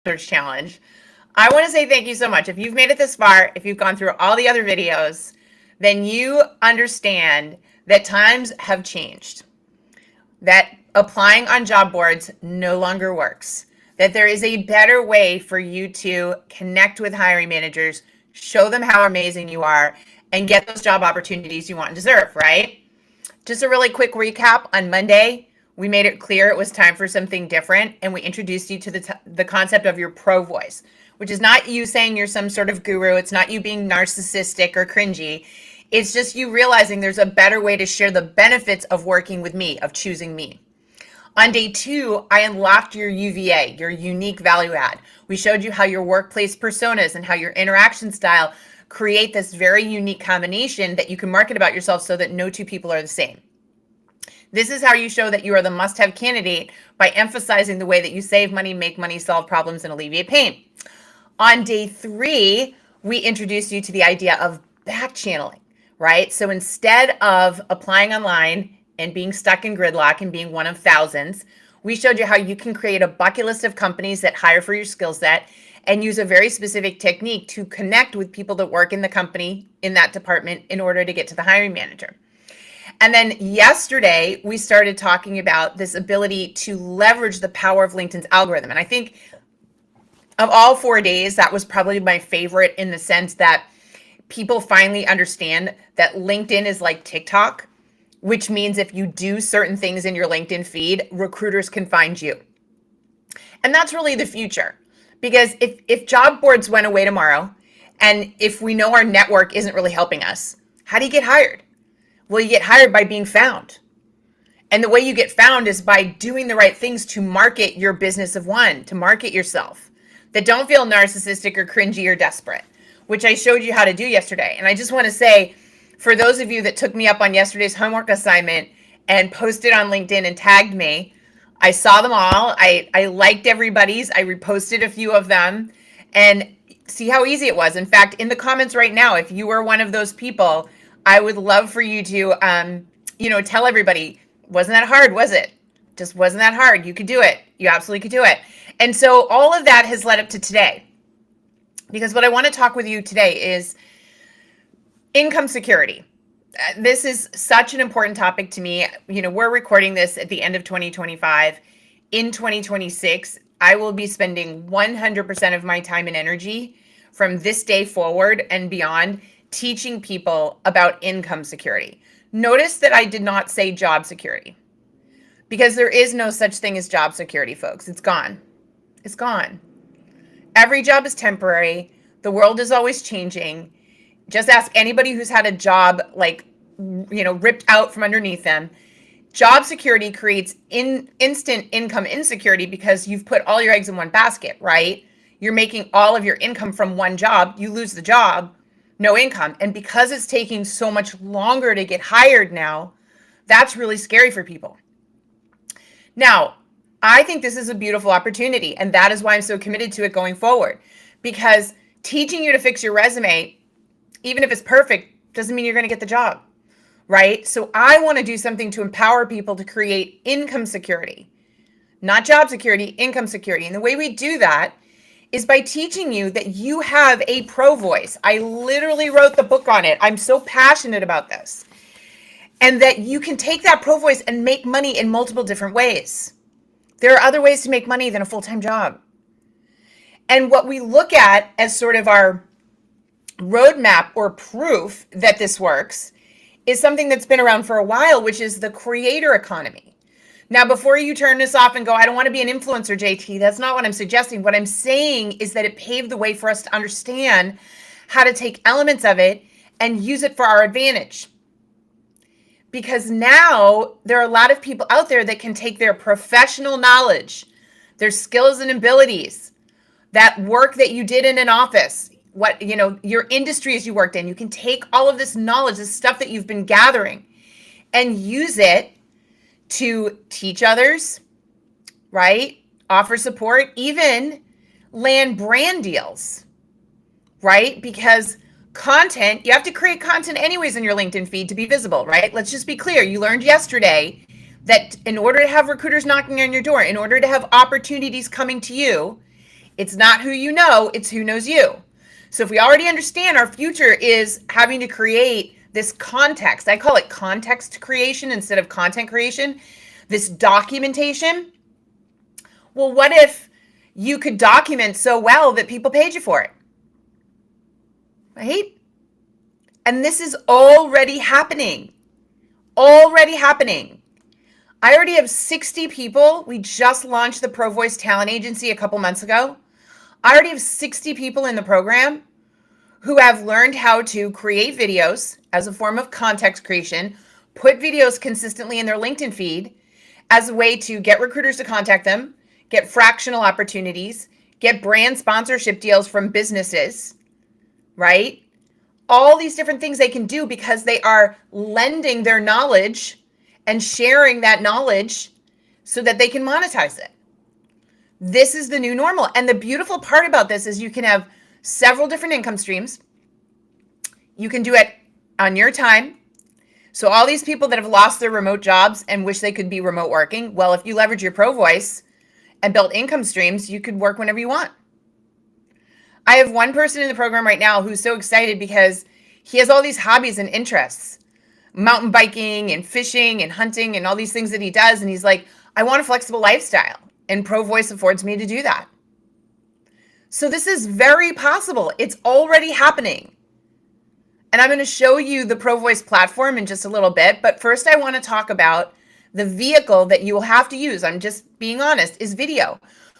Search Challenge. I want to say thank you so much. If you've made it this far, if you've gone through all the other videos, then you understand that times have changed, that applying on job boards no longer works, that there is a better way for you to connect with hiring managers, show them how amazing you are, and get those job opportunities you want and deserve, right? Just a really quick recap. On Monday, we made it clear it was time for something different, and we introduced you to the concept of your ProVoice, which is not you saying you're some sort of guru. It's not you being narcissistic or cringy. It's just you realizing there's a better way to share the benefits of working with me, of choosing me. On day 2, I unlocked your UVA, your unique value add. We showed you how your workplace personas and how your interaction style create this very unique combination that you can market about yourself so that no two people are the same. This is how you show that you are the must-have candidate, by emphasizing the way that you save money, make money, solve problems, and alleviate pain. On day 3, we introduced you to the idea of back channeling, right? So instead of applying online and being stuck in gridlock and being one of thousands, we showed you how you can create a bucket list of companies that hire for your skill set and use a very specific technique to connect with people that work in the company, in that department, in order to get to the hiring manager. And then yesterday, we started talking about this ability to leverage the power of LinkedIn's algorithm. And I think of all 4 days, that was probably my favorite, in the sense that people finally understand that LinkedIn is like TikTok, which means if you do certain things in your LinkedIn feed, recruiters can find you. And that's really the future. Because if job boards went away tomorrow, and if we know our network isn't really helping us, how do you get hired? Well, you get hired by being found. And the way you get found is by doing the right things to market your business of one, to market yourself, that don't feel narcissistic or cringy or desperate, which I showed you how to do yesterday. And I just want to say, for those of you that took me up on yesterday's homework assignment and posted on LinkedIn and tagged me, I saw them all. I liked everybody's. I reposted a few of them, and see how easy it was. In fact, in the comments right now, if you were one of those people, I would love for you to, tell everybody, wasn't that hard, was it? Just wasn't that hard. You could do it. You absolutely could do it. And so all of that has led up to today, because what I want to talk with you today is income security. This is such an important topic to me. We're recording this at the end of 2025. In 2026, I will be spending 100% of my time and energy from this day forward and beyond teaching people about income security. Notice that I did not say job security, because there is no such thing as job security, folks. It's gone. It's gone. Every job is temporary. The world is always changing. Just ask anybody who's had a job ripped out from underneath them. Job security creates instant income insecurity, because you've put all your eggs in one basket, right? You're making all of your income from one job. You lose the job, no income. And because it's taking so much longer to get hired now, that's really scary for people. Now, I think this is a beautiful opportunity, and that is why I'm so committed to it going forward, because teaching you to fix your resume, even if it's perfect, doesn't mean you're going to get the job, right? So I want to do something to empower people to create income security, not job security, income security. And the way we do that is by teaching you that you have a ProVoice. I literally wrote the book on it. I'm so passionate about this. And that you can take that ProVoice and make money in multiple different ways. There are other ways to make money than a full-time job. And what we look at as sort of our roadmap or proof that this works is something that's been around for a while, which is the creator economy. Now, before you turn this off and go, I don't want to be an influencer, JT, that's not what I'm suggesting. What I'm saying is that it paved the way for us to understand how to take elements of it and use it for our advantage. Because now there are a lot of people out there that can take their professional knowledge, their skills and abilities, that work that you did in an office, your industries you worked in. You can take all of this knowledge, this stuff that you've been gathering, and use it to teach others, right? Offer support, even land brand deals, right? Because content, you have to create content anyways in your LinkedIn feed to be visible, right? Let's just be clear. You learned yesterday that in order to have recruiters knocking on your door, in order to have opportunities coming to you, It's not who you know, it's who knows you. So if we already understand our future is having to create this context, I call it context creation instead of content creation, this documentation. Well, what if you could document so well that people paid you for it? Right? And this is already happening. Already happening. I already have 60 people. We just launched the ProVoice Talent Agency a couple months ago. I already have 60 people in the program who have learned how to create videos as a form of context creation, put videos consistently in their LinkedIn feed as a way to get recruiters to contact them, get fractional opportunities, get brand sponsorship deals from businesses, right? All these different things they can do because they are lending their knowledge and sharing that knowledge so that they can monetize it. This is the new normal. And the beautiful part about this is you can have several different income streams. You can do it on your time. So all these people that have lost their remote jobs and wish they could be remote working, well, if you leverage your ProVoice and build income streams, you could work whenever you want. I have one person in the program right now who's so excited because he has all these hobbies and interests, mountain biking and fishing and hunting and all these things that he does. And he's like, I want a flexible lifestyle. And ProVoice affords me to do that. So this is very possible. It's already happening. And I'm going to show you the ProVoice platform in just a little bit. But first, I want to talk about the vehicle that you will have to use. I'm just being honest, is video.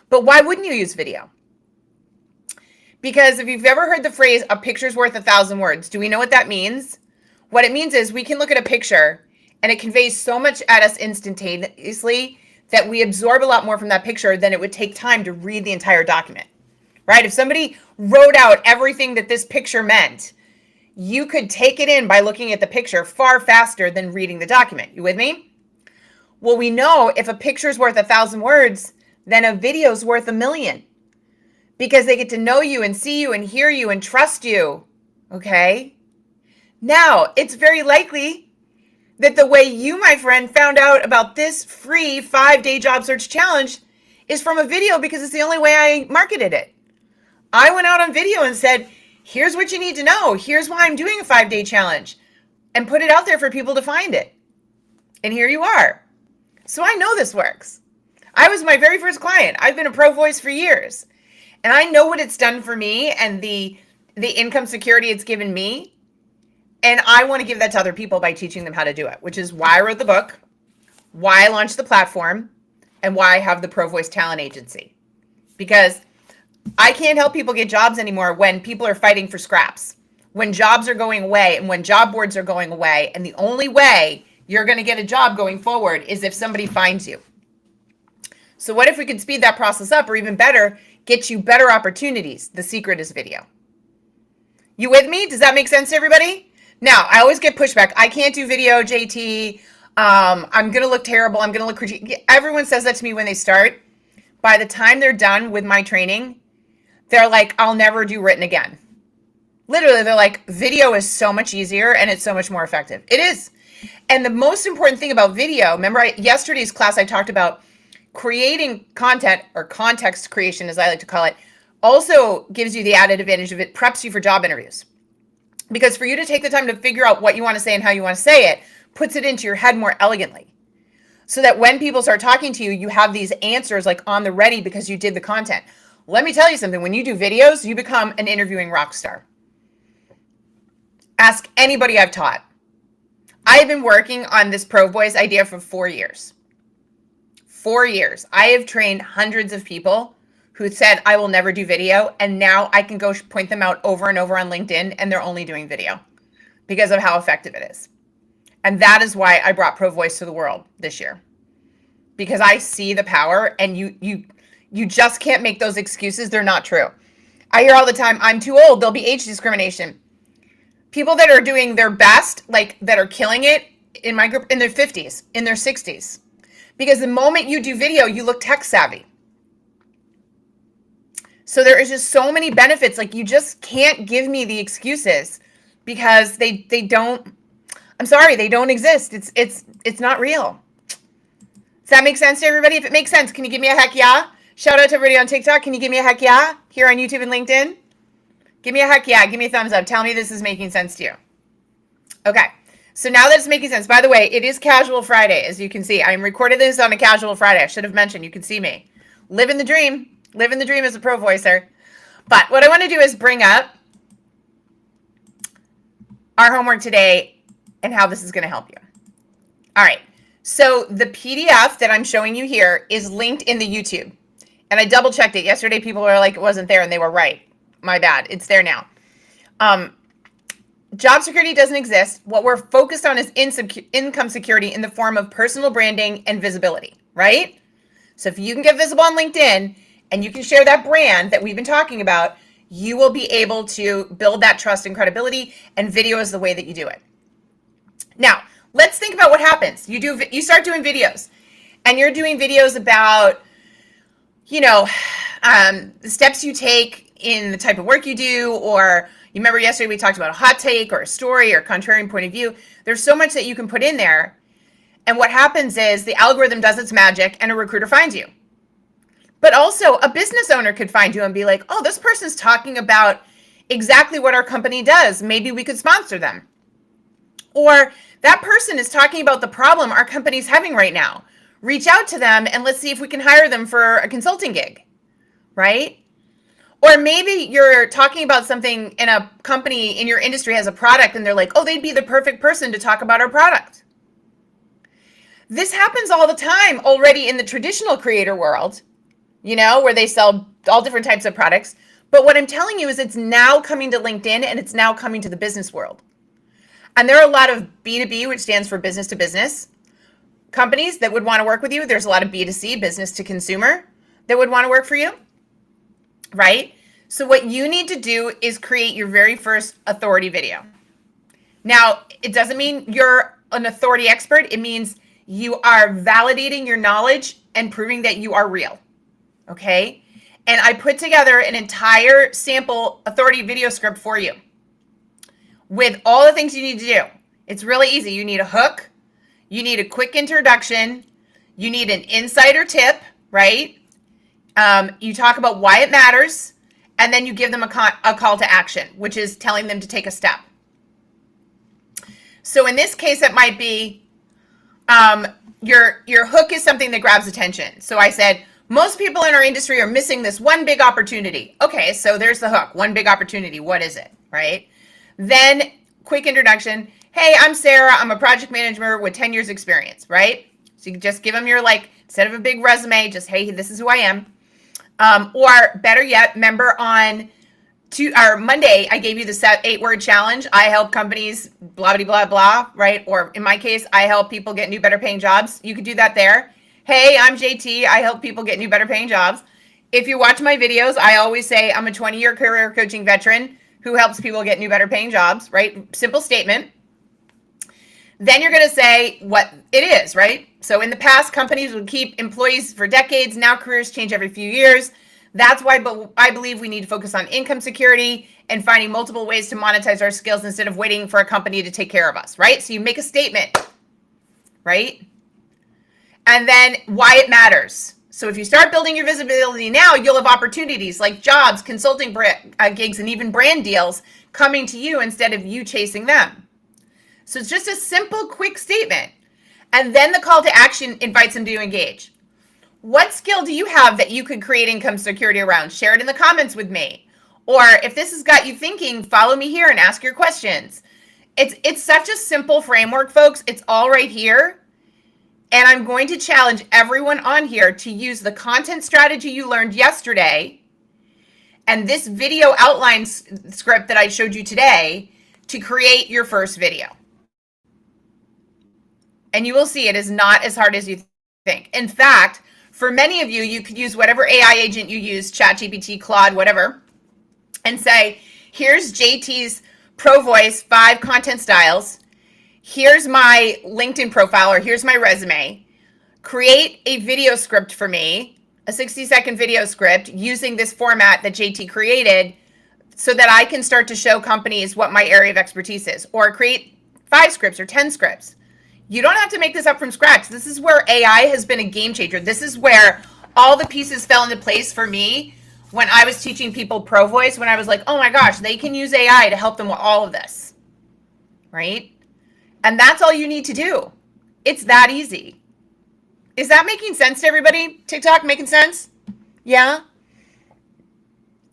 But why wouldn't you use video? Because if you've ever heard the phrase, a picture's worth 1,000 words, do we know what that means? What it means is we can look at a picture and it conveys so much at us instantaneously that we absorb a lot more from that picture than it would take time to read the entire document, right? If somebody wrote out everything that this picture meant, you could take it in by looking at the picture far faster than reading the document. You with me? Well, we know if a picture's worth 1,000 words, then a video's worth 1,000,000 because they get to know you and see you and hear you and trust you, okay? Now, it's very likely that the way you, my friend, found out about this free 5-day job search challenge is from a video because it's the only way I marketed it. I went out on video and said, here's what you need to know. Here's why I'm doing a 5-day challenge, and put it out there for people to find it. And here you are. So I know this works. I was my very first client. I've been a ProVoice for years, and I know what it's done for me and the income security it's given me. And I want to give that to other people by teaching them how to do it, which is why I wrote the book, why I launched the platform, and why I have the ProVoice Talent Agency. Because I can't help people get jobs anymore when people are fighting for scraps, when jobs are going away and when job boards are going away. And the only way you're going to get a job going forward is if somebody finds you. So what if we could speed that process up, or even better, get you better opportunities? The secret is video. You with me? Does that make sense to everybody? Now, I always get pushback. I can't do video, JT. I'm going to look terrible. I'm going to look crazy. Everyone says that to me when they start. By the time they're done with my training, they're like, I'll never do written again. Literally, they're like, video is so much easier and it's so much more effective. It is. And the most important thing about video, remember yesterday's class, I talked about creating content, or context creation, as I like to call it, also gives you the added advantage of it preps you for job interviews. Because for you to take the time to figure out what you want to say and how you want to say it, puts it into your head more elegantly. So that when people start talking to you, you have these answers like on the ready because you did the content. Let me tell you something. When you do videos, you become an interviewing rock star. Ask anybody I've taught. I have been working on this ProVoice idea for 4 years. 4 years. I have trained hundreds of people who said, I will never do video. And now I can go point them out over and over on LinkedIn, and they're only doing video because of how effective it is. And that is why I brought ProVoice to the world this year, because I see the power, and you just can't make those excuses. They're not true. I hear all the time, I'm too old. There'll be age discrimination. People that are doing their best, like that are killing it in my group, in their 50s, in their 60s. Because the moment you do video, you look tech savvy. So there is just so many benefits. Like, you just can't give me the excuses because they don't, I'm sorry, they don't exist. It's not real. Does that make sense to everybody? If it makes sense, can you give me a heck yeah? Shout out to everybody on TikTok. Can you give me a heck yeah here on YouTube and LinkedIn? Give me a heck yeah. Give me a thumbs up. Tell me this is making sense to you. Okay. So now that it's making sense, by the way, it is Casual Friday, as you can see. I'm recording this on a Casual Friday. I should have mentioned, you can see me. Living the dream. Living the dream as a ProVoicer. But what I want to do is bring up our homework today and how this is going to help you. All right. So the PDF that I'm showing you here is linked in the YouTube. And I double checked it. Yesterday, people were like, it wasn't there, and they were right. My bad. It's there now. Job security doesn't exist. What we're focused on is income security in the form of personal branding and visibility, right? So if you can get visible on LinkedIn and you can share that brand that we've been talking about, you will be able to build that trust and credibility, and video is the way that you do it. Now, let's think about what happens. You start doing videos, and you're doing videos about, the steps you take in the type of work you do, or you remember yesterday we talked about a hot take or a story or contrarian point of view. There's so much that you can put in there. And what happens is the algorithm does its magic and a recruiter finds you. But also a business owner could find you and be like, oh, this person's talking about exactly what our company does. Maybe we could sponsor them. Or that person is talking about the problem our company's having right now. Reach out to them and let's see if we can hire them for a consulting gig, right? Or maybe you're talking about something in a company in your industry has a product and they're like, oh, they'd be the perfect person to talk about our product. This happens all the time already in the traditional creator world, where they sell all different types of products. But what I'm telling you is it's now coming to LinkedIn and it's now coming to the business world. And there are a lot of B2B, which stands for business to business, companies that would want to work with you. There's a lot of B2C, business to consumer, that would want to work for you. Right? So what you need to do is create your very first authority video. Now, it doesn't mean you're an authority expert. It means you are validating your knowledge and proving that you are real. Okay? And I put together an entire sample authority video script for you with all the things you need to do. It's really easy. You need a hook. You need a quick introduction. You need an insider tip, right? You talk about why it matters, and then you give them a call to action, which is telling them to take a step. So in this case, it might be your hook is something that grabs attention. So I said, most people in our industry are missing this one big opportunity. Okay, so there's the hook, one big opportunity. What is it, right? Then quick introduction. Hey, I'm Sarah. I'm a project manager with 10 years experience, right? So you can just give them your, instead of a big resume, just, hey, this is who I am. Or better yet, remember on Monday, I gave you the 8-word challenge. I help companies, blah, blah, blah, blah, right? Or in my case, I help people get new, better paying jobs. You could do that there. Hey, I'm JT. I help people get new, better paying jobs. If you watch my videos, I always say I'm a 20-year career coaching veteran who helps people get new, better paying jobs, right? Simple statement. Then you're going to say what it is, right? So in the past, companies would keep employees for decades. Now careers change every few years. That's why I believe we need to focus on income security and finding multiple ways to monetize our skills instead of waiting for a company to take care of us, right? So you make a statement, right? And then why it matters. So if you start building your visibility now, you'll have opportunities like jobs, consulting gigs, and even brand deals coming to you instead of you chasing them. So it's just a simple, quick statement. And then the call to action invites them to engage. What skill do you have that you could create income security around? Share it in the comments with me. Or if this has got you thinking, follow me here and ask your questions. It's such a simple framework, folks. It's all right here. And I'm going to challenge everyone on here to use the content strategy you learned yesterday and this video outline script that I showed you today to create your first video. And you will see it is not as hard as you think. In fact, for many of you, you could use whatever AI agent you use, ChatGPT, Claude, whatever, and say, here's JT's ProVoice 5 content styles. Here's my LinkedIn profile, or here's my resume. Create a video script for me, a 60-second video script using this format that JT created so that I can start to show companies what my area of expertise is, or create 5 scripts or 10 scripts. You don't have to make this up from scratch. This is where AI has been a game changer. This is where all the pieces fell into place for me when I was teaching people ProVoice, when I was like, oh my gosh, they can use AI to help them with all of this, right? And that's all you need to do. It's that easy. Is that making sense to everybody? TikTok making sense? Yeah?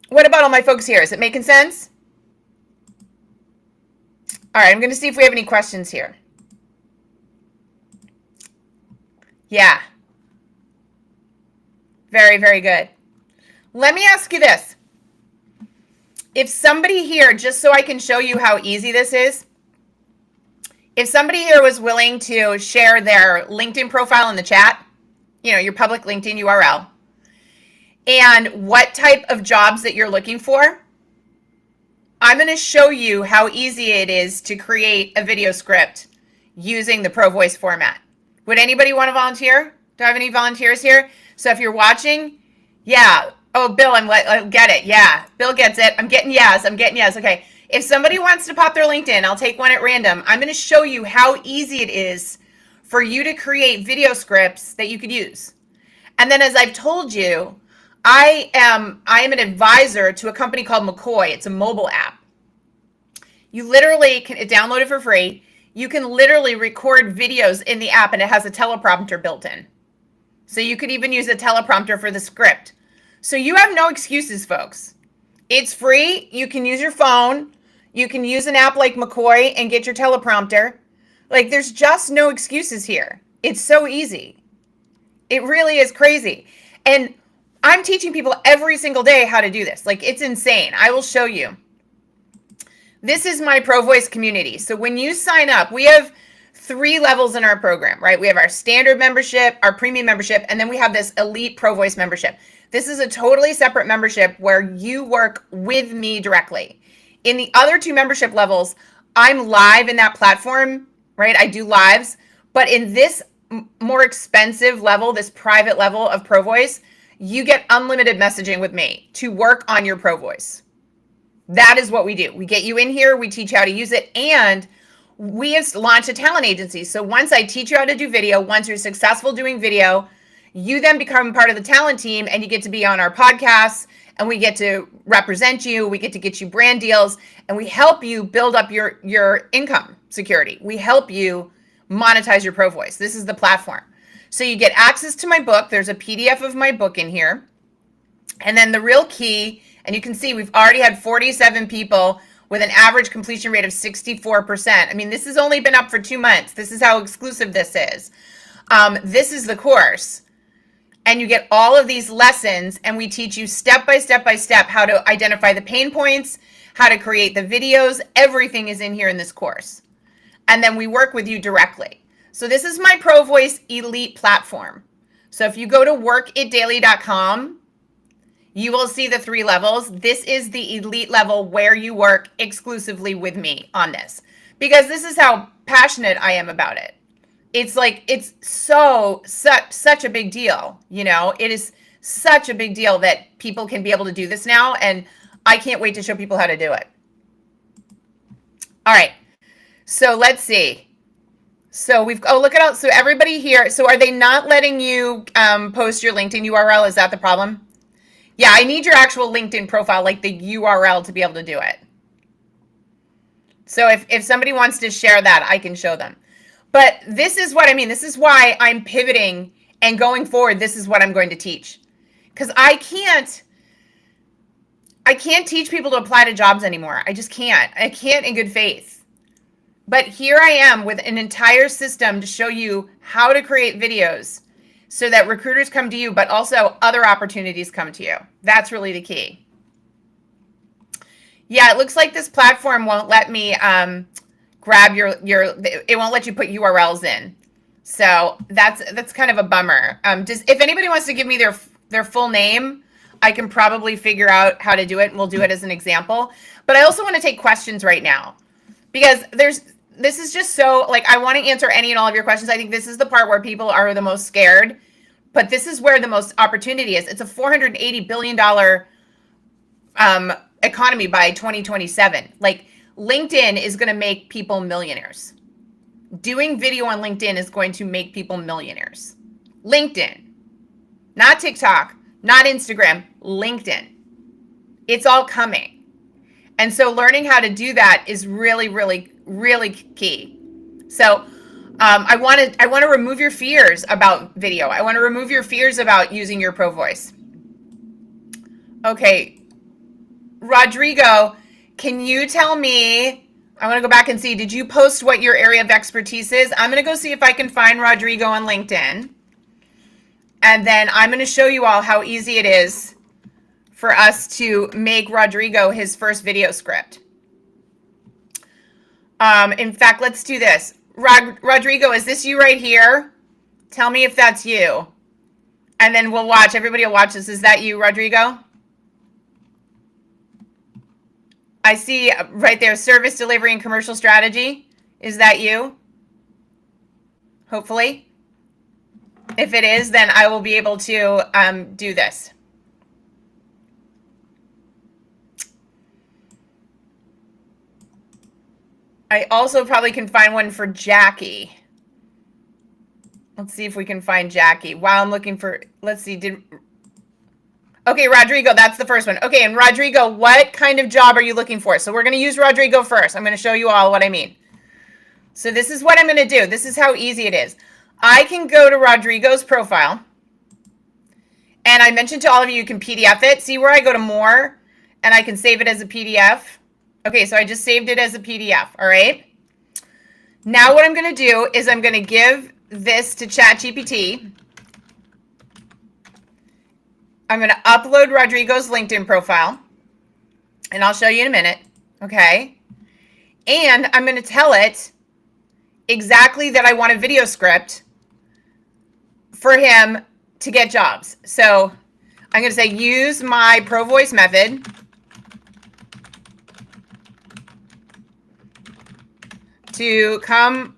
What about all my folks here? Is it making sense? All right, I'm going to see if we have any questions here. Yeah. Very, very good. Let me ask you this. If somebody here, just so I can show you how easy this is, if somebody here was willing to share their LinkedIn profile in the chat, you know, your public LinkedIn URL, and what type of jobs that you're looking for, I'm going to show you how easy it is to create a video script using the ProVoice format. Would anybody want to volunteer? Do I have any volunteers here? So if you're watching, yeah. Oh, Bill, I get it. Yeah, Bill gets it. I'm getting yes. Okay. If somebody wants to pop their LinkedIn, I'll take one at random. I'm going to show you how easy it is for you to create video scripts that you could use. And then, as I've told you, I am an advisor to a company called McCoy. It's a mobile app. You literally can download it for free. You can literally record videos in the app, and it has a teleprompter built in. So you could even use a teleprompter for the script. So you have no excuses, folks. It's free. You can use your phone. You can use an app like McCoy and get your teleprompter. Like, there's just no excuses here. It's so easy. It really is crazy. And I'm teaching people every single day how to do this. Like, it's insane. I will show you. This is my ProVoice community. So when you sign up, we have 3 levels in our program, right? We have our standard membership, our premium membership, and then we have this elite ProVoice membership. This is a totally separate membership where you work with me directly. In the other 2 membership levels, I'm live in that platform, right? I do lives, but in this more expensive level, this private level of ProVoice, you get unlimited messaging with me to work on your ProVoice. That is what we do. We get you in here, we teach you how to use it, and we have launched a talent agency. So once I teach you how to do video, once you're successful doing video, you then become part of the talent team and you get to be on our podcasts, and we get to represent you. We get to get you brand deals, and we help you build up your income security. We help you monetize your ProVoice. This is the platform. So you get access to my book. There's a PDF of my book in here. And then the real key, and you can see we've already had 47 people with an average completion rate of 64%. I mean, this has only been up for 2 months. This is how exclusive this is. This is the course. And you get all of these lessons, and we teach you step by step by step how to identify the pain points, how to create the videos. Everything is in here in this course. And then we work with you directly. So this is my ProVoice Elite platform. So if you go to workitdaily.com, you will see the 3 levels. This is the elite level where you work exclusively with me on this, because this is how passionate I am about it. It's like, it's such a big deal. You know, it is such a big deal that people can be able to do this now. And I can't wait to show people how to do it. All right. So let's see. So look at all, so everybody here. So are they not letting you post your LinkedIn URL? Is that the problem? Yeah, I need your actual LinkedIn profile, like the URL, to be able to do it. So if somebody wants to share that, I can show them. But this is what I mean. This is why I'm pivoting and going forward. This is what I'm going to teach, because I can't teach people to apply to jobs anymore. I just can't. I can't in good faith. But here I am with an entire system to show you how to create videos so that recruiters come to you, but also other opportunities come to you. That's really the key. Yeah, it looks like this platform won't let me grab it won't let you put URLs in. So that's kind of a bummer. If anybody wants to give me their full name, I can probably figure out how to do it, and we'll do it as an example. But I also want to take questions right now, because this is just so, like, I want to answer any and all of your questions. I think this is the part where people are the most scared, but this is where the most opportunity is. It's a $480 billion economy by 2027. Like, LinkedIn is going to make people millionaires. Doing video on LinkedIn is going to make people millionaires. LinkedIn. not TikTok, not Instagram, LinkedIn. It's all coming. And so learning how to do that is really, really, really key. So I want to remove your fears about video. I want to remove your fears about using your ProVoice. Okay, Rodrigo, can you tell me, I want to go back and see, did you post what your area of expertise is? I'm going to go see if I can find Rodrigo on LinkedIn. And then I'm going to show you all how easy it is for us to make Rodrigo his first video script. In fact, let's do this. Rodrigo, is this you right here? Tell me if that's you. And then we'll watch. Everybody will watch this. Is that you, Rodrigo? I see right there, service delivery and commercial strategy. Is that you? Hopefully. If it is, then I will be able to do this. I also probably can find one for Jackie. Let's see if we can find Jackie. While I'm looking for, let's see, okay, Rodrigo, that's the first one. Okay, and Rodrigo, what kind of job are you looking for? So we're going to use Rodrigo first. I'm going to show you all what I mean. So this is what I'm going to do. This is how easy it is. I can go to Rodrigo's profile. And I mentioned to all of you, you can PDF it. See where I go to more and I can save it as a PDF. Okay, so I just saved it as a PDF, all right? Now what I'm going to do is I'm going to give this to ChatGPT. I'm going to upload Rodrigo's LinkedIn profile, and I'll show you in a minute, okay? And I'm going to tell it exactly that I want a video script for him to get jobs. So I'm going to say use my ProVoice method to come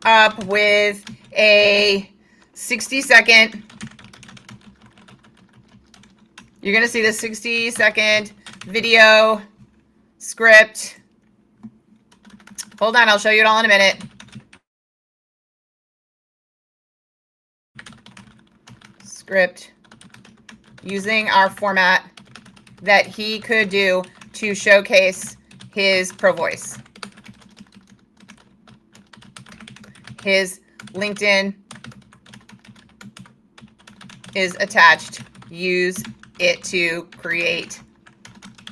up with a 60-second, you're going to see the 60-second video script. Hold on, I'll show you it all in a minute. Script using our format that he could do to showcase his ProVoice. His LinkedIn is attached. Use it to create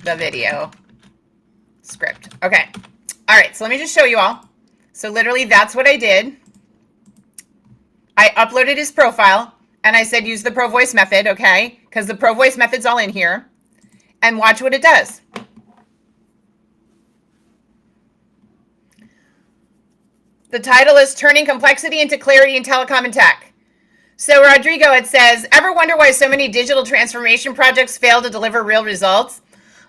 the video script. Okay. All right. So let me just show you all. So literally that's what I did. I uploaded his profile and I said, use the ProVoice method. Okay. Because the ProVoice method's all in here, and watch what it does. The title is Turning Complexity into Clarity in Telecom and Tech. So Rodrigo, it says, ever wonder why so many digital transformation projects fail to deliver real results?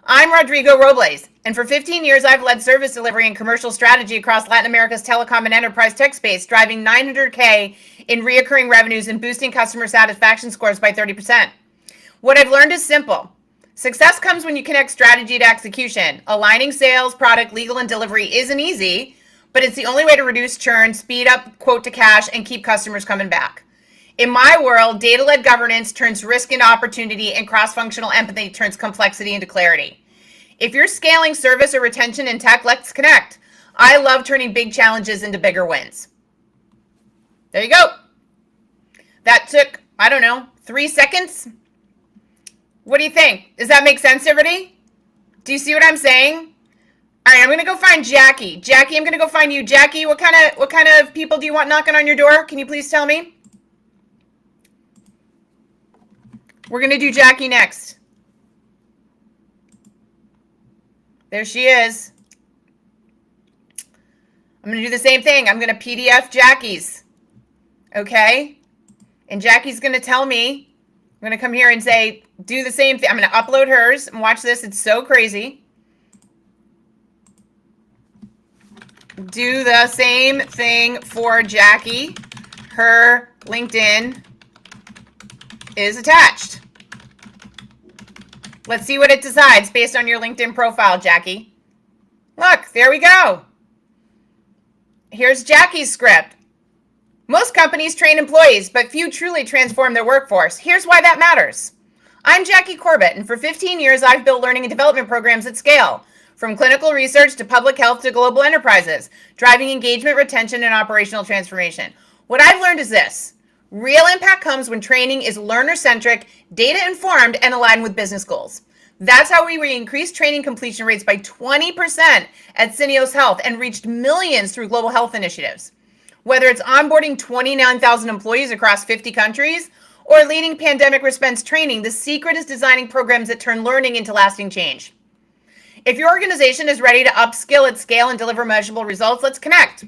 I'm Rodrigo Robles, and for 15 years, I've led service delivery and commercial strategy across Latin America's telecom and enterprise tech space, driving $900K in reoccurring revenues and boosting customer satisfaction scores by 30%. What I've learned is simple. Success comes when you connect strategy to execution. Aligning sales, product, legal, and delivery isn't easy, but it's the only way to reduce churn, speed up quote to cash, and keep customers coming back. In my world, data-led governance turns risk into opportunity, and cross-functional empathy turns complexity into clarity. If you're scaling service or retention in tech, let's connect. I love turning big challenges into bigger wins. There you go. That took, I don't know, 3 seconds. What do you think? Does that make sense, everybody? Do you see what I'm saying? All right, I'm going to go find Jackie. Jackie, I'm going to go find you. Jackie, what kind of people do you want knocking on your door? Can you please tell me? We're going to do Jackie next. There she is. I'm going to do the same thing. I'm going to PDF Jackie's. Okay? And Jackie's going to tell me, I'm going to come here and say, do the same thing. I'm going to upload hers and watch this. It's so crazy. Do the same thing for Jackie. Her LinkedIn is attached. Let's see what it decides based on your LinkedIn profile, Jackie. Look, there we go. Here's Jackie's script. Most companies train employees, but few truly transform their workforce. Here's why that matters. I'm Jackie Corbett, and for 15 years, I've built learning and development programs at scale, from clinical research to public health to global enterprises, driving engagement, retention, and operational transformation. What I've learned is this. Real impact comes when training is learner-centric, data-informed, and aligned with business goals. That's how we increased training completion rates by 20% at Syneos Health and reached millions through global health initiatives. Whether it's onboarding 29,000 employees across 50 countries or leading pandemic response training, the secret is designing programs that turn learning into lasting change. If your organization is ready to upskill at scale and deliver measurable results, let's connect.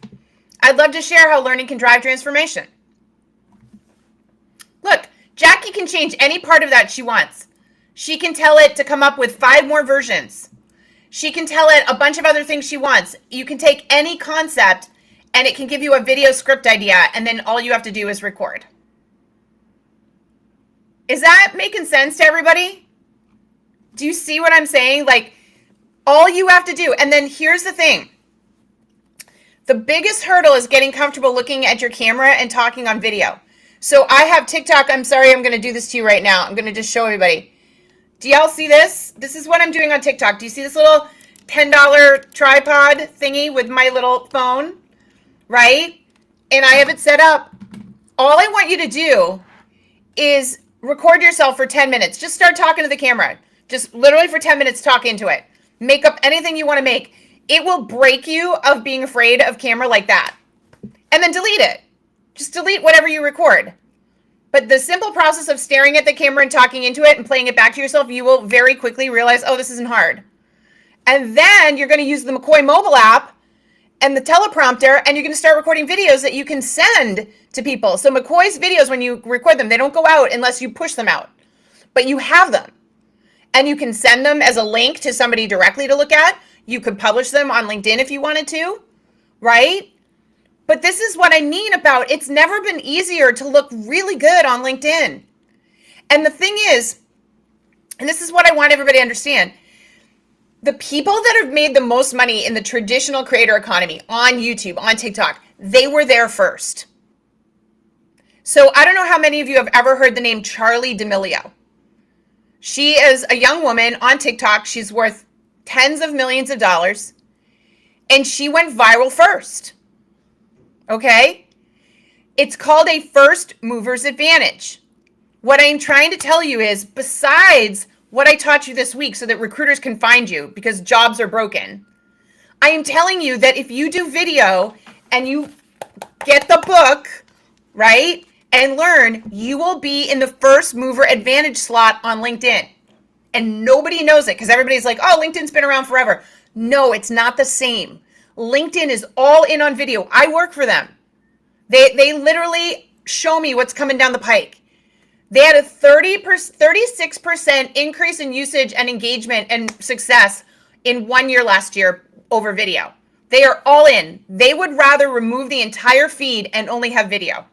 I'd love to share how learning can drive transformation. Look, Jackie can change any part of that she wants. She can tell it to come up with 5 more versions. She can tell it a bunch of other things she wants. You can take any concept and it can give you a video script idea, and then all you have to do is record. Is that making sense to everybody? Do you see what I'm saying? Like, all you have to do, and then here's the thing. The biggest hurdle is getting comfortable looking at your camera and talking on video. So I have TikTok. I'm sorry, I'm going to do this to you right now. I'm going to just show everybody. Do y'all see this? This is what I'm doing on TikTok. Do you see this little $10 tripod thingy with my little phone? Right? And I have it set up. All I want you to do is record yourself for 10 minutes. Just start talking to the camera. Just literally for 10 minutes, talk into it. Make up anything you want to make. It will break you of being afraid of camera like that. And then delete it. Just delete whatever you record. But the simple process of staring at the camera and talking into it and playing it back to yourself, you will very quickly realize, oh, this isn't hard. And then you're going to use the McCoy mobile app and the teleprompter, and you're going to start recording videos that you can send to people. So McCoy's videos, when you record them, they don't go out unless you push them out. But you have them. And you can send them as a link to somebody directly to look at. You could publish them on LinkedIn if you wanted to, right? But this is what I mean about it's never been easier to look really good on LinkedIn. And the thing is, and this is what I want everybody to understand, the people that have made the most money in the traditional creator economy on YouTube, on TikTok, they were there first. So I don't know how many of you have ever heard the name Charli D'Amelio. She is a young woman on TikTok. She's worth tens of millions of dollars. And she went viral first. Okay? It's called a first mover's advantage. What I'm trying to tell you is, besides what I taught you this week so that recruiters can find you because jobs are broken, I am telling you that if you do video and you get the book, right, and learn, you will be in the first mover advantage slot on LinkedIn. And nobody knows it because everybody's like, oh, LinkedIn's been around forever. No, it's not the same. LinkedIn is all in on video. I work for them. They literally show me what's coming down the pike. They had a 36% increase in usage and engagement and success in 1 year last year over video. They are all in. They would rather remove the entire feed and only have video.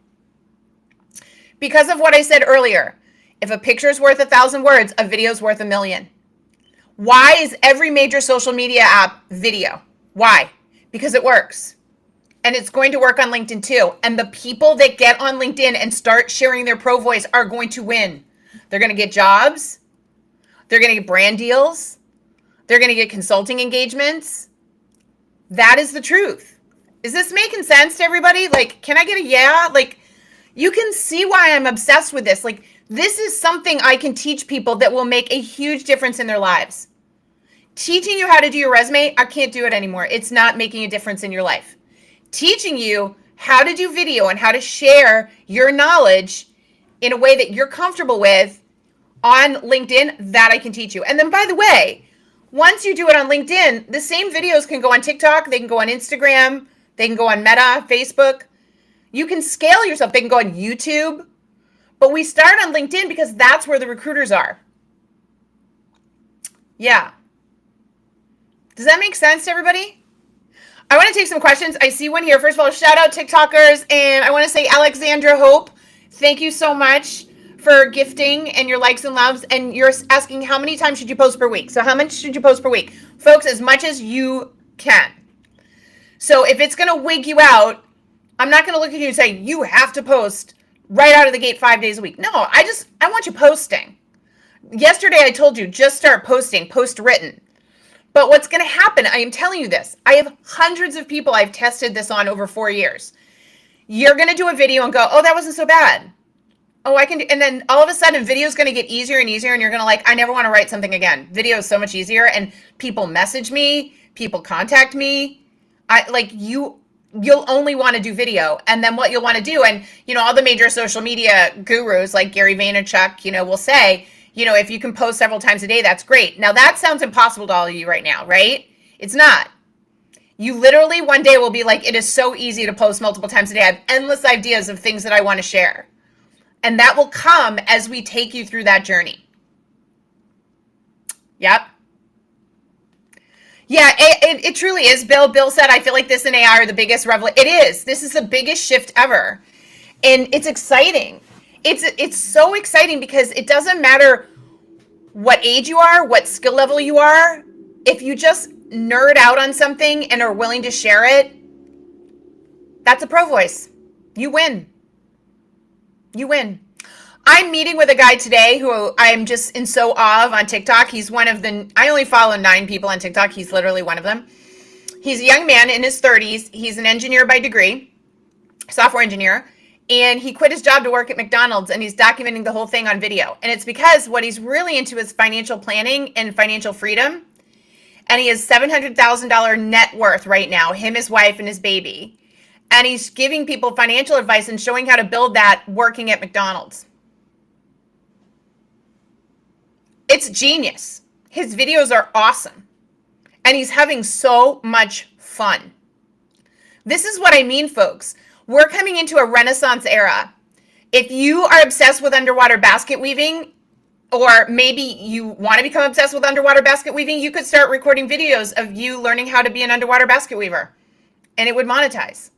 Because of what I said earlier, if a picture is worth 1,000 words, a video is worth 1,000,000. Why is every major social media app video? Why? Because it works. And it's going to work on LinkedIn too. And the people that get on LinkedIn and start sharing their ProVoice are going to win. They're going to get jobs. They're going to get brand deals. They're going to get consulting engagements. That is the truth. Is this making sense to everybody? Like, can I get a yeah? Like, you can see why I'm obsessed with this. Like, this is something I can teach people that will make a huge difference in their lives. Teaching you how to do your resume, I can't do it anymore. It's not making a difference in your life. Teaching you how to do video and how to share your knowledge in a way that you're comfortable with on LinkedIn, that I can teach you. And then, by the way, once you do it on LinkedIn, the same videos can go on TikTok, they can go on Instagram, they can go on Meta, Facebook. You can scale yourself. They can go on YouTube. But we start on LinkedIn because that's where the recruiters are. Yeah. Does that make sense to everybody? I want to take some questions. I see one here. First of all, shout out TikTokers. And I want to say Alexandra Hope, thank you so much for gifting and your likes and loves. And you're asking how many times should you post per week? So how much should you post per week? Folks, as much as you can. So if it's going to wig you out, I'm not going to look at you and say, you have to post right out of the gate 5 days a week. No, I want you posting. Yesterday I told you, just start posting, post written. But what's going to happen, I am telling you this, I have hundreds of people I've tested this on over 4 years. You're going to do a video and go, oh, that wasn't so bad. Oh, I can do, and then all of a sudden video is going to get easier and easier, and you're going to I never want to write something again. Video is so much easier, and people message me, people contact me. You'll only want to do video, and then what you'll want to do, and all the major social media gurus like Gary Vaynerchuk, will say, if you can post several times a day, that's great. Now that sounds impossible to all of you right now, right? It's not. You literally one day will be like, it is so easy to post multiple times a day. I have endless ideas of things that I want to share. And that will come as we take you through that journey. Yep. Yeah, it truly is, Bill. Bill said, I feel like this and AI are the biggest revelation. It is. This is the biggest shift ever. And it's exciting. It's so exciting because it doesn't matter what age you are, what skill level you are. If you just nerd out on something and are willing to share it, that's a ProVoice. You win. You win. I'm meeting with a guy today who I'm just in so awe of on TikTok. He's one of I only follow 9 people on TikTok. He's literally one of them. He's a young man in his 30s. He's an engineer by degree, software engineer. And he quit his job to work at McDonald's, and he's documenting the whole thing on video. And it's because what he's really into is financial planning and financial freedom. And he has $700,000 net worth right now, him, his wife, and his baby. And he's giving people financial advice and showing how to build that working at McDonald's. It's genius. His videos are awesome. And he's having so much fun. This is what I mean, folks. We're coming into a Renaissance era. If you are obsessed with underwater basket weaving, or maybe you want to become obsessed with underwater basket weaving, you could start recording videos of you learning how to be an underwater basket weaver, and it would monetize.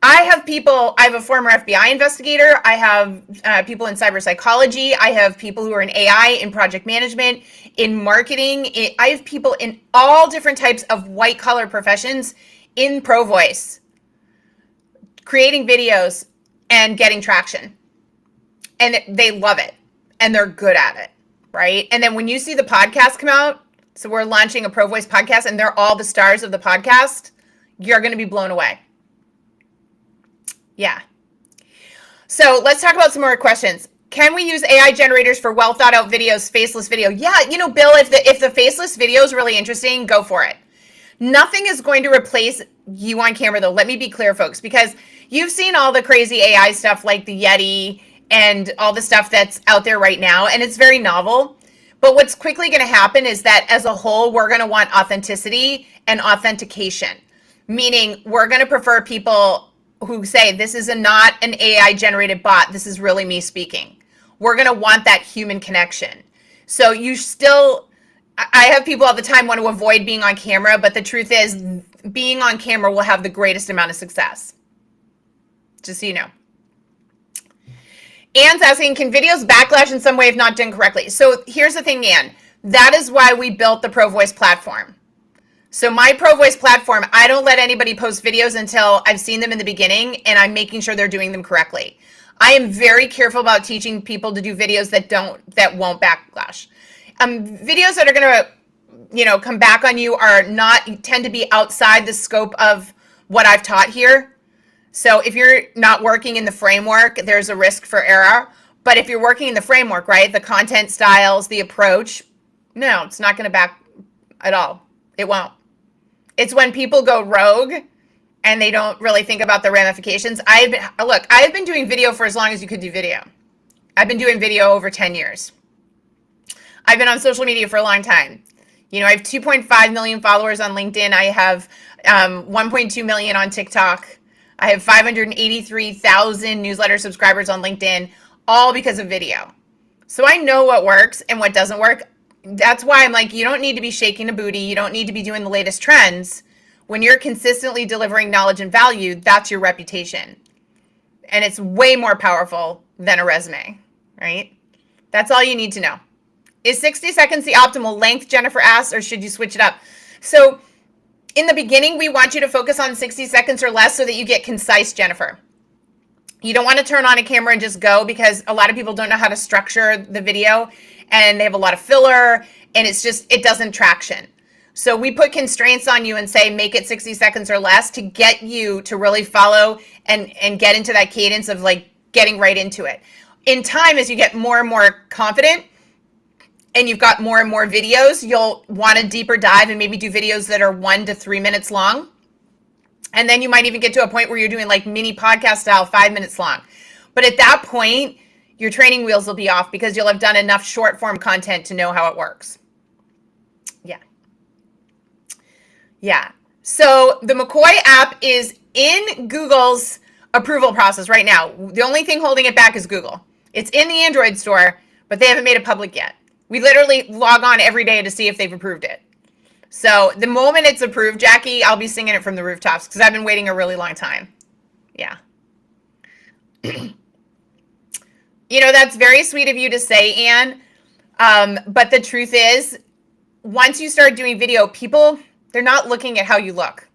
I have a former FBI investigator. I have people in cyber psychology. I have people who are in AI, in project management, in marketing. I have people in all different types of white collar professions in ProVoice, creating videos and getting traction. And they love it. And they're good at it, right? And then when you see the podcast come out, so we're launching a ProVoice podcast and they're all the stars of the podcast, you're going to be blown away. Yeah. So let's talk about some more questions. Can we use AI generators for well thought out videos, faceless video? Yeah, Bill, if the faceless video is really interesting, go for it. Nothing is going to replace you on camera, though. Let me be clear, folks, because you've seen all the crazy AI stuff like the Yeti and all the stuff that's out there right now, and it's very novel. But what's quickly going to happen is that as a whole, we're going to want authenticity and authentication, meaning we're going to prefer people who say, this is not an AI generated bot. This is really me speaking. We're going to want that human connection. So I have people all the time want to avoid being on camera, but the truth is being on camera will have the greatest amount of success. Just so you know. Anne's asking, can videos backlash in some way if not done correctly? So here's the thing, Anne. That is why we built the ProVoice platform. So my ProVoice platform, I don't let anybody post videos until I've seen them in the beginning and I'm making sure they're doing them correctly. I am very careful about teaching people to do videos that won't backlash. Videos that are going to, come back on you tend to be outside the scope of what I've taught here. So if you're not working in the framework, there's a risk for error. But if you're working in the framework, right, the content styles, the approach, no, it's not going to back at all. It won't. It's when people go rogue and they don't really think about the ramifications. I've been doing video for as long as you could do video. I've been doing video over 10 years. I've been on social media for a long time. I have 2.5 million followers on LinkedIn. I have 1.2 million on TikTok. I have 583,000 newsletter subscribers on LinkedIn, all because of video. So I know what works and what doesn't work. That's why I'm like, you don't need to be shaking a booty. You don't need to be doing the latest trends. When you're consistently delivering knowledge and value, that's your reputation. And it's way more powerful than a resume, right? That's all you need to know. Is 60 seconds the optimal length, Jennifer asked, or should you switch it up? So In the beginning, we want you to focus on 60 seconds or less so that you get concise, Jennifer. You don't want to turn on a camera and just go, because a lot of people don't know how to structure the video and they have a lot of filler and it doesn't traction. So we put constraints on you and say, make it 60 seconds or less to get you to really follow and get into that cadence of like getting right into it. In time, as you get more and more confident and you've got more and more videos, you'll want a deeper dive and maybe do videos that are 1 to 3 minutes long. And then you might even get to a point where you're doing like mini podcast style, 5 minutes long. But at that point, your training wheels will be off because you'll have done enough short form content to know how it works. Yeah. Yeah. So the McCoy app is in Google's approval process right now. The only thing holding it back is Google. It's in the Android store, but they haven't made it public yet. We literally log on every day to see if they've approved it. So the moment it's approved, Jackie, I'll be singing it from the rooftops because I've been waiting a really long time. Yeah. You know, that's very sweet of you to say, Anne. But the truth is, once you start doing video, people, they're not looking at how you look.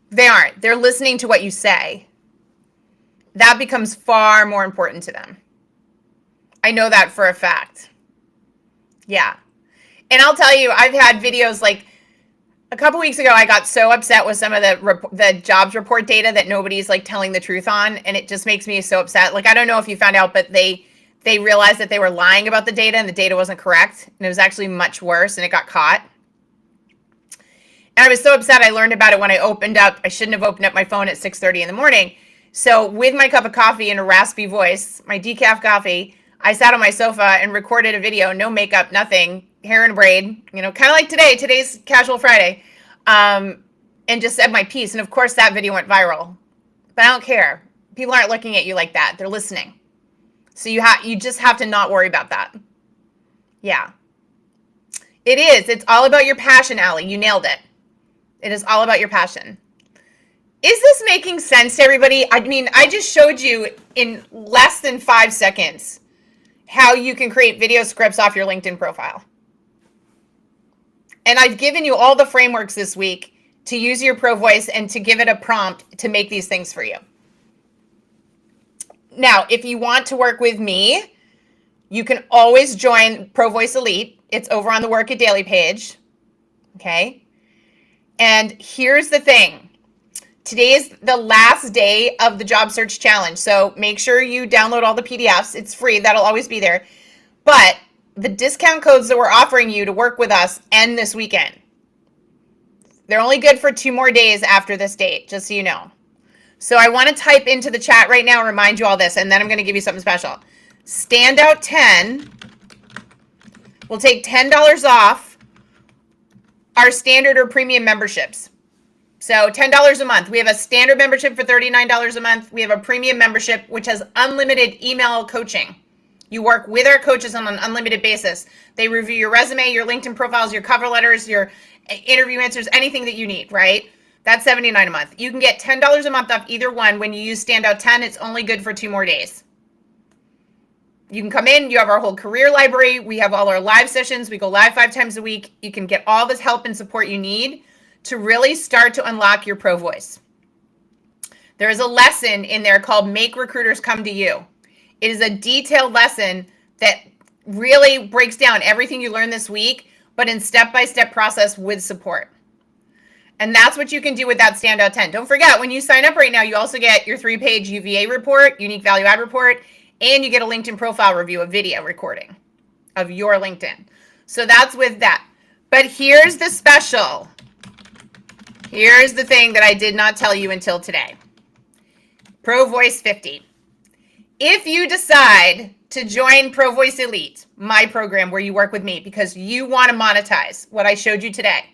They aren't. They're listening to what you say. That becomes far more important to them. I know that for a fact. Yeah. And I'll tell you, I've had videos like a couple weeks ago, I got so upset with some of the jobs report data that nobody's like telling the truth on. And it just makes me so upset. Like, I don't know if you found out, but they realized that they were lying about the data and the data wasn't correct. And it was actually much worse and it got caught. And I was so upset. I learned about it when I opened up. I shouldn't have opened up my phone at 6:30 in the morning. So with my cup of coffee and a raspy voice, my decaf coffee, I sat on my sofa and recorded a video, no makeup, nothing, hair in a braid, you know, kind of like today. Today's Casual Friday, and just said my piece. And of course, that video went viral. But I don't care. People aren't looking at you like that. They're listening. So you just have to not worry about that. Yeah. It is. It's all about your passion, Allie. You nailed it. It is all about your passion. Is this making sense to everybody? I mean, I just showed you in less than 5 seconds how you can create video scripts off your LinkedIn profile. And I've given you all the frameworks this week to use your ProVoice and to give it a prompt to make these things for you. Now, if you want to work with me, you can always join ProVoice Elite. It's over on the Work It Daily page. Okay. And here's the thing. Today is the last day of the job search challenge. So make sure you download all the PDFs. It's free. That'll always be there. But the discount codes that we're offering you to work with us end this weekend. They're only good for 2 more days after this date, just so you know. So I want to type into the chat right now and remind you all this, and then I'm going to give you something special. Standout 10 will take $10 off our standard or premium memberships. So $10 a month. We have a standard membership for $39 a month. We have a premium membership, which has unlimited email coaching. You work with our coaches on an unlimited basis. They review your resume, your LinkedIn profiles, your cover letters, your interview answers, anything that you need, right? That's $79 a month. You can get $10 a month off either one when you use Standout 10. It's only good for 2 more days. You can come in. You have our whole career library. We have all our live sessions. We go live 5 times a week. You can get all this help and support you need to really start to unlock your pro voice. There is a lesson in there called Make Recruiters Come to You. It is a detailed lesson that really breaks down everything you learned this week, but in step-by-step process with support. And that's what you can do with that Standout 10. Don't forget, when you sign up right now, you also get your 3-page UVA report, unique value add report, and you get a LinkedIn profile review, a video recording of your LinkedIn. So that's with that. But here's the special. Here's the thing that I did not tell you until today. ProVoice 50. If you decide to join ProVoice Elite, my program where you work with me because you want to monetize what I showed you today,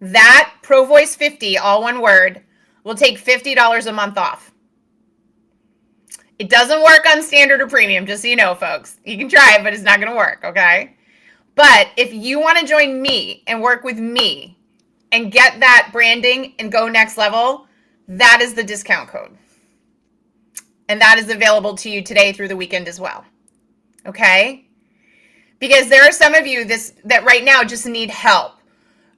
that ProVoice 50, all one word, will take $50 a month off. It doesn't work on standard or premium, just so you know, folks. You can try it, but it's not going to work, okay? But if you want to join me and work with me and get that branding and go next level, that is the discount code. And that is available to you today through the weekend as well. Okay? Because there are some of you that right now just need help.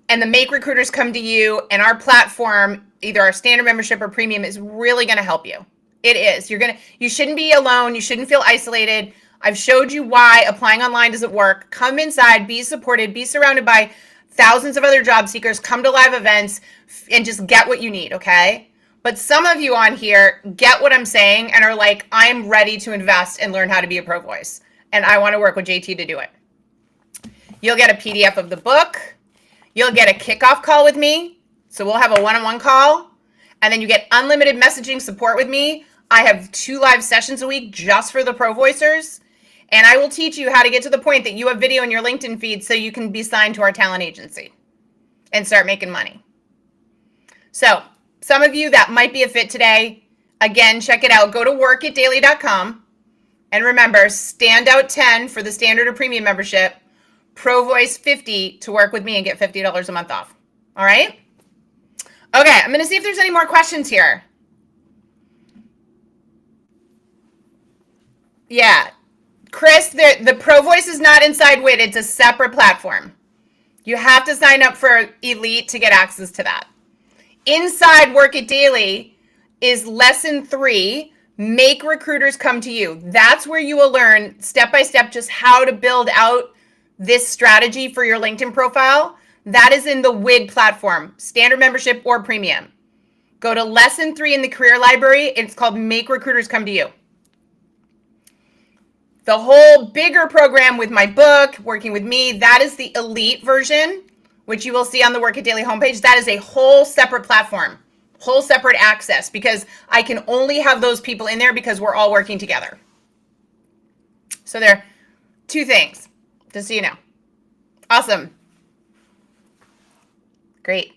and the Make Recruiters Come to You and our platform, either our standard membership or premium, is really going to help you. It is. You shouldn't be alone. You shouldn't feel isolated. I've showed you why applying online doesn't work. Come inside, be supported, be surrounded by thousands of other job seekers, come to live events, and just get what you need, okay? But some of you on here get what I'm saying and are like, I'm ready to invest and learn how to be a ProVoice, and I want to work with JT to do it. You'll get a PDF of the book. You'll get a kickoff call with me. So we'll have a one-on-one call, and then you get unlimited messaging support with me. I have 2 live sessions a week just for the ProVoicers, and I will teach you how to get to the point that you have video in your LinkedIn feed so you can be signed to our talent agency and start making money. So some of you that might be a fit today, again, check it out. Go to workitdaily.com, and remember, Standout 10 for the standard or premium membership, ProVoice 50 to work with me and get $50 a month off. All right? Okay, I'm going to see if there's any more questions here. Yeah. Chris, the ProVoice is not inside WIT. It's a separate platform. You have to sign up for Elite to get access to that. Inside Work It Daily is lesson 3, Make Recruiters Come to You. That's where you will learn step by step just how to build out this strategy for your LinkedIn profile. That is in the WID platform, standard membership or premium. Go to lesson 3 in the career library. It's called Make Recruiters Come to You. The whole bigger program with my book, working with me, that is the elite version, which you will see on the Work It Daily homepage. That is a whole separate platform, whole separate access, because I can only have those people in there because we're all working together. So there are 2 things, just so you know. Awesome. Great.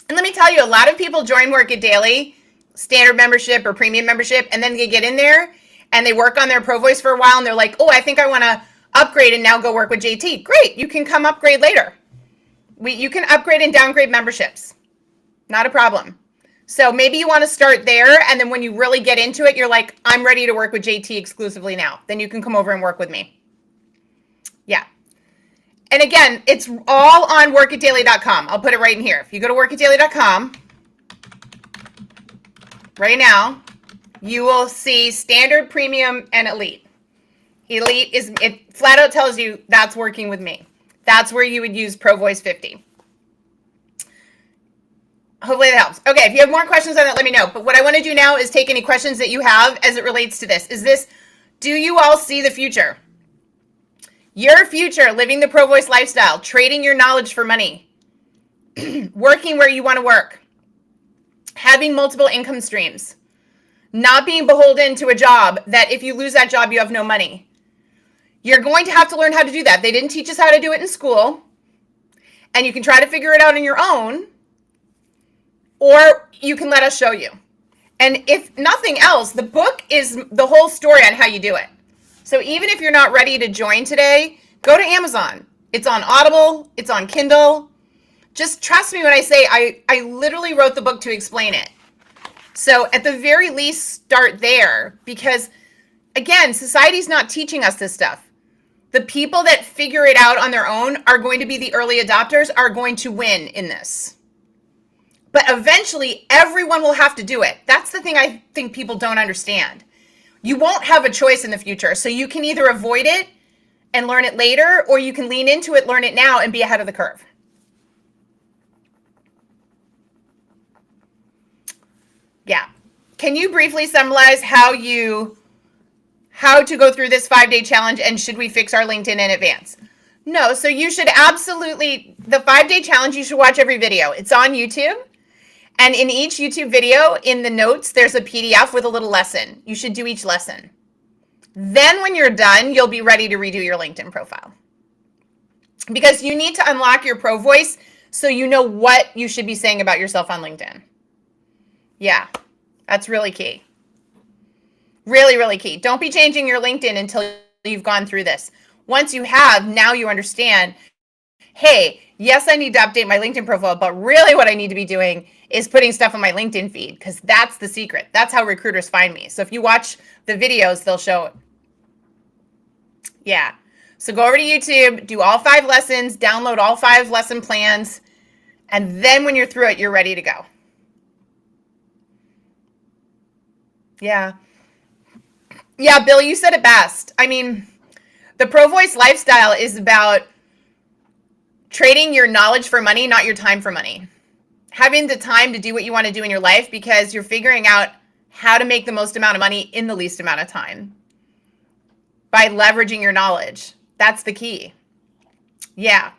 And let me tell you, a lot of people join Work It Daily, standard membership or premium membership, and then they get in there and they work on their ProVoice for a while, and they're like, oh, I think I want to upgrade and now go work with JT. Great. You can come upgrade later. You can upgrade and downgrade memberships. Not a problem. So maybe you want to start there, and then when you really get into it, you're like, I'm ready to work with JT exclusively now. Then you can come over and work with me. Yeah. And again, it's all on workitdaily.com. I'll put it right in here. If you go to workitdaily.com right now, you will see standard, premium, and elite. Elite it flat out tells you that's working with me. That's where you would use ProVoice 50. Hopefully that helps. Okay, if you have more questions on that, let me know. But what I want to do now is take any questions that you have as it relates to this. Do you all see the future? Your future, living the ProVoice lifestyle, trading your knowledge for money, working where you want to work, having multiple income streams, not being beholden to a job that if you lose that job, you have no money. You're going to have to learn how to do that. They didn't teach us how to do it in school, and you can try to figure it out on your own, or you can let us show you. And if nothing else, the book is the whole story on how you do it. So even if you're not ready to join today, go to Amazon. It's on Audible. It's on Kindle. Just trust me when I say I literally wrote the book to explain it. So at the very least, start there, because again, society's not teaching us this stuff. The people that figure it out on their own are going to be the early adopters, are going to win in this. But eventually, everyone will have to do it. That's the thing I think people don't understand. You won't have a choice in the future. So you can either avoid it and learn it later, or you can lean into it, learn it now, and be ahead of the curve. Yeah. Can you briefly summarize how to go through this 5-day challenge, and should we fix our LinkedIn in advance? No, so you should absolutely, the 5-day challenge, you should watch every video. It's on YouTube. And in each YouTube video, in the notes, there's a PDF with a little lesson. You should do each lesson. Then when you're done, you'll be ready to redo your LinkedIn profile. Because you need to unlock your ProVoice so you know what you should be saying about yourself on LinkedIn. Yeah, that's really key. Really, really key. Don't be changing your LinkedIn until you've gone through this. Once you have, now you understand, hey, yes, I need to update my LinkedIn profile, but really what I need to be doing is putting stuff on my LinkedIn feed, because that's the secret. That's how recruiters find me. So if you watch the videos, they'll show it. Yeah. So go over to YouTube, do all 5 lessons, download all 5 lesson plans, And then when you're through it, you're ready to go. Yeah. Yeah, Bill, you said it best. I mean, the ProVoice lifestyle is about trading your knowledge for money, not your time for money. Having the time to do what you want to do in your life because you're figuring out how to make the most amount of money in the least amount of time by leveraging your knowledge. That's the key. Yeah.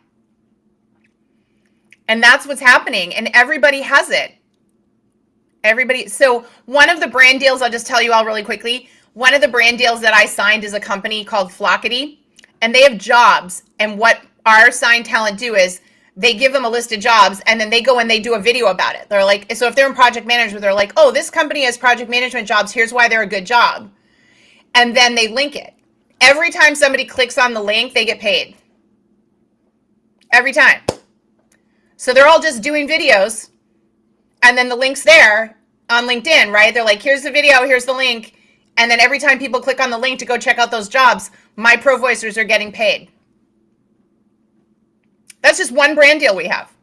And that's what's happening. And everybody has it. Everybody. So one of the brand deals, I'll just tell you all really quickly. One of the brand deals that I signed is a company called Flockety, and they have jobs. And what our signed talent do is they give them a list of jobs, and then they go and they do a video about it. They're like, so if they're in project management, they're like, oh, this company has project management jobs. Here's why they're a good job. And then they link it. Every time somebody clicks on the link, they get paid. Every time. So they're all just doing videos, and then the link's there on LinkedIn, right? They're like, here's the video, here's the link. And then every time people click on the link to go check out those jobs, my ProVoicers are getting paid. That's just one brand deal we have,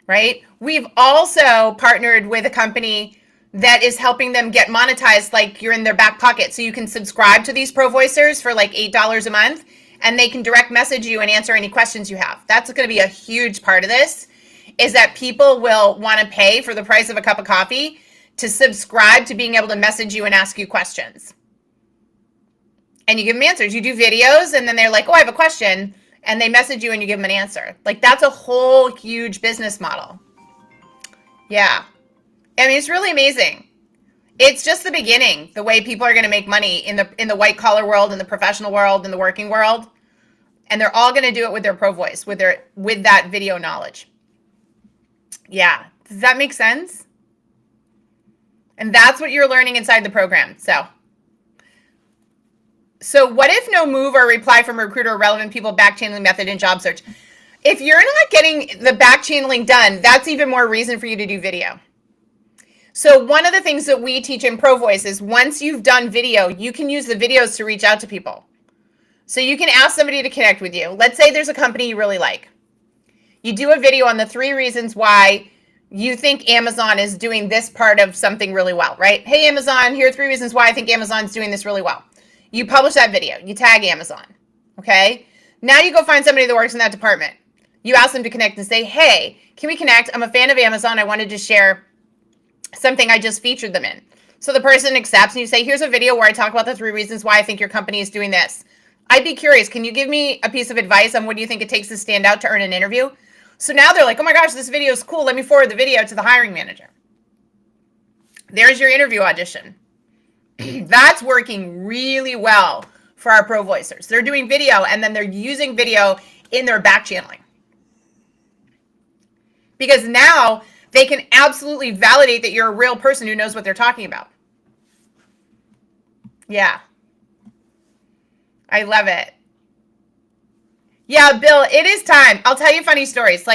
right? We've also partnered with a company that is helping them get monetized, like you're in their back pocket. So you can subscribe to these ProVoicers for like $8 a month, and they can direct message you and answer any questions you have. That's going to be a huge part of this, is that people will want to pay for the price of a cup of coffee to subscribe to being able to message you and ask you questions. And you give them answers. You do videos, and then they're like, oh, I have a question. And they message you and you give them an answer. Like, that's a whole huge business model. Yeah. I mean, it's really amazing. It's just the beginning, the way people are going to make money in the white collar world, in the professional world, in the working world. And they're all going to do it with their ProVoice, with that video knowledge. Yeah. Does that make sense? And that's what you're learning inside the program. So what if no move or reply from a recruiter or relevant people back channeling method in job search? If you're not getting the back channeling done, that's even more reason for you to do video. So one of the things that we teach in ProVoice is once you've done video, you can use the videos to reach out to people. So you can ask somebody to connect with you. Let's say there's a company you really like. You do a video on the 3 reasons why you think Amazon is doing this part of something really well, right? Hey, Amazon, here are 3 reasons why I think Amazon's doing this really well. You publish that video. You tag Amazon, okay? Now you go find somebody that works in that department. You ask them to connect and say, hey, can we connect? I'm a fan of Amazon. I wanted to share something I just featured them in. So the person accepts, and you say, here's a video where I talk about the 3 reasons why I think your company is doing this. I'd be curious. Can you give me a piece of advice on what do you think it takes to stand out to earn an interview? So now they're like, oh my gosh, this video is cool. Let me forward the video to the hiring manager. There's your interview audition. That's working really well for our ProVoicers. They're doing video, and then they're using video in their back channeling. Because now they can absolutely validate that you're a real person who knows what they're talking about. Yeah. I love it. Yeah, Bill, it is time. I'll tell you funny stories.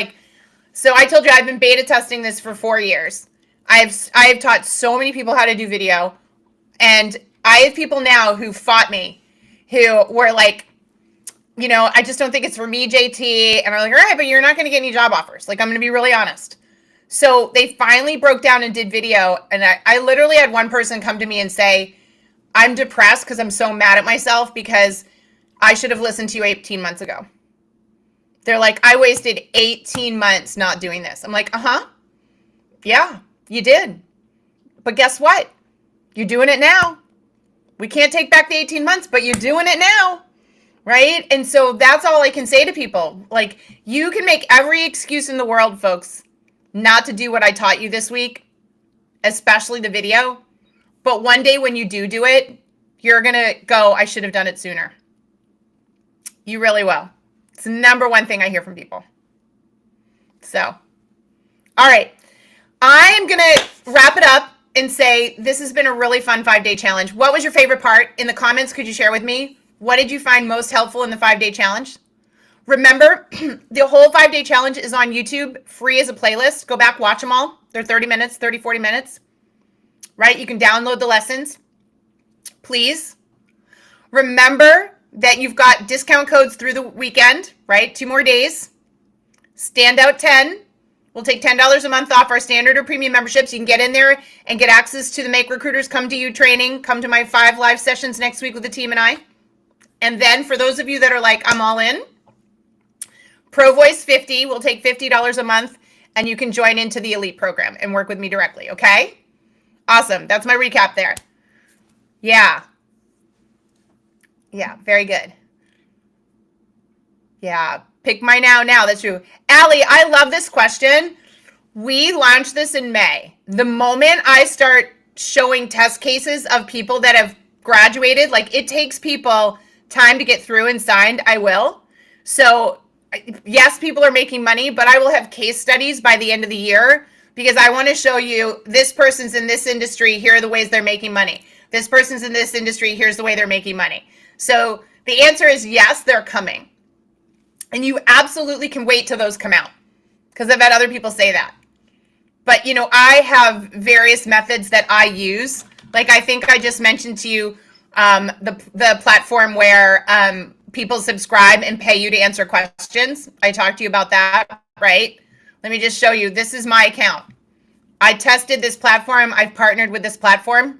So I told you I've been beta testing this for 4 years. I have taught so many people how to do video. And I have people now who fought me, who were like, you know, I just don't think it's for me, JT. And I'm like, all right, but you're not going to get any job offers. Like, I'm going to be really honest. So they finally broke down and did video. And I literally had one person come to me and say, I'm depressed because I'm so mad at myself because I should have listened to you 18 months ago. They're like, I wasted 18 months not doing this. I'm like, yeah, you did. But guess what? You're doing it now. We can't take back the 18 months, but you're doing it now, right? And so that's all I can say to people. Like, you can make every excuse in the world, folks, not to do what I taught you this week, especially the video. But one day when you do it, you're going to go, I should have done it sooner. You really will. It's the number one thing I hear from people. So, all right. I am going to wrap it up and say this has been a really fun 5-day challenge. What was your favorite part? In the comments, could you share with me? What did you find most helpful in the 5-day challenge? Remember, the whole 5-day challenge is on YouTube, free as a playlist. Go back, watch them all. They're 30 minutes, 30, 40 minutes, right? You can download the lessons. Please. Remember that you've got discount codes through the weekend, right? 2 more days. Standout 10. We'll take $10 a month off our standard or premium memberships. You can get in there and get access to the Make Recruiters Come to You training. Come to my 5 live sessions next week with the team and I. And then for those of you that are like, I'm all in, ProVoice 50. We'll take $50 a month and you can join into the Elite program and work with me directly, okay? Awesome. That's my recap there. Yeah. Yeah, very good. Yeah, pick my now. That's true. Allie, I love this question. We launched this in May. The moment I start showing test cases of people that have graduated, like it takes people time to get through and signed, I will. So yes, people are making money, but I will have case studies by the end of the year because I want to show you this person's in this industry. Here are the ways they're making money. This person's in this industry. Here's the way they're making money. So the answer is yes, they're coming. And you absolutely can wait till those come out because I've had other people say that. But, you know, I have various methods that I use. Like I think I just mentioned to you the platform where people subscribe and pay you to answer questions. I talked to you about that, right? Let me just show you. This is my account. I tested this platform. I've partnered with this platform.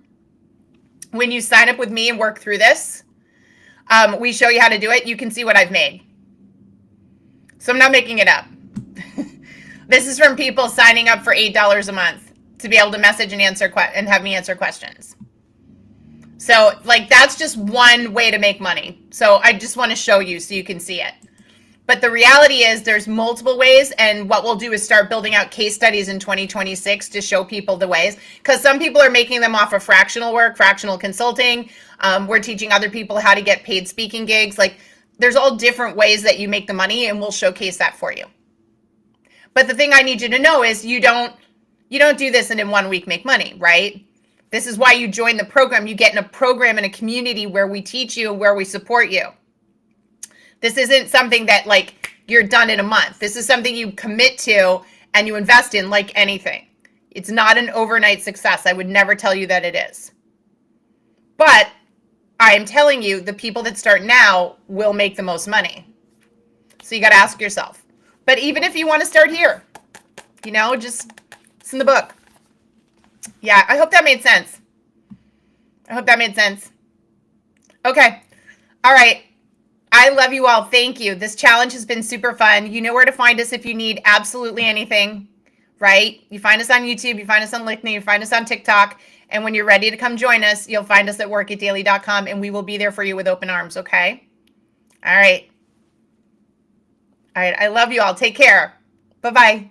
When you sign up with me and work through this, we show you how to do it. You can see what I've made. So I'm not making it up. This is from people signing up for $8 a month to be able to message and answer and have me answer questions. So like that's just one way to make money. So I just want to show you so you can see it. But the reality is there's multiple ways, and what we'll do is start building out case studies in 2026 to show people the ways, because some people are making them off of fractional work, fractional consulting. We're teaching other people how to get paid speaking gigs. Like there's all different ways that you make the money, and we'll showcase that for you. But the thing I need you to know is you don't do this and in 1 week make money, right? This is why you join the program. You get in a program in a community where we teach you, where we support you. This isn't something that like you're done in a month. This is something you commit to and you invest in like anything. It's not an overnight success. I would never tell you that it is. But I am telling you the people that start now will make the most money. So you got to ask yourself. But even if you want to start here, you know, just it's in the book. Yeah, I hope that made sense. Okay. All right. I love you all. Thank you. This challenge has been super fun. You know where to find us if you need absolutely anything, right? You find us on YouTube, you find us on LinkedIn, you find us on TikTok. And when you're ready to come join us, you'll find us at workitdaily.com and we will be there for you with open arms, okay? All right. I love you all. Take care. Bye-bye.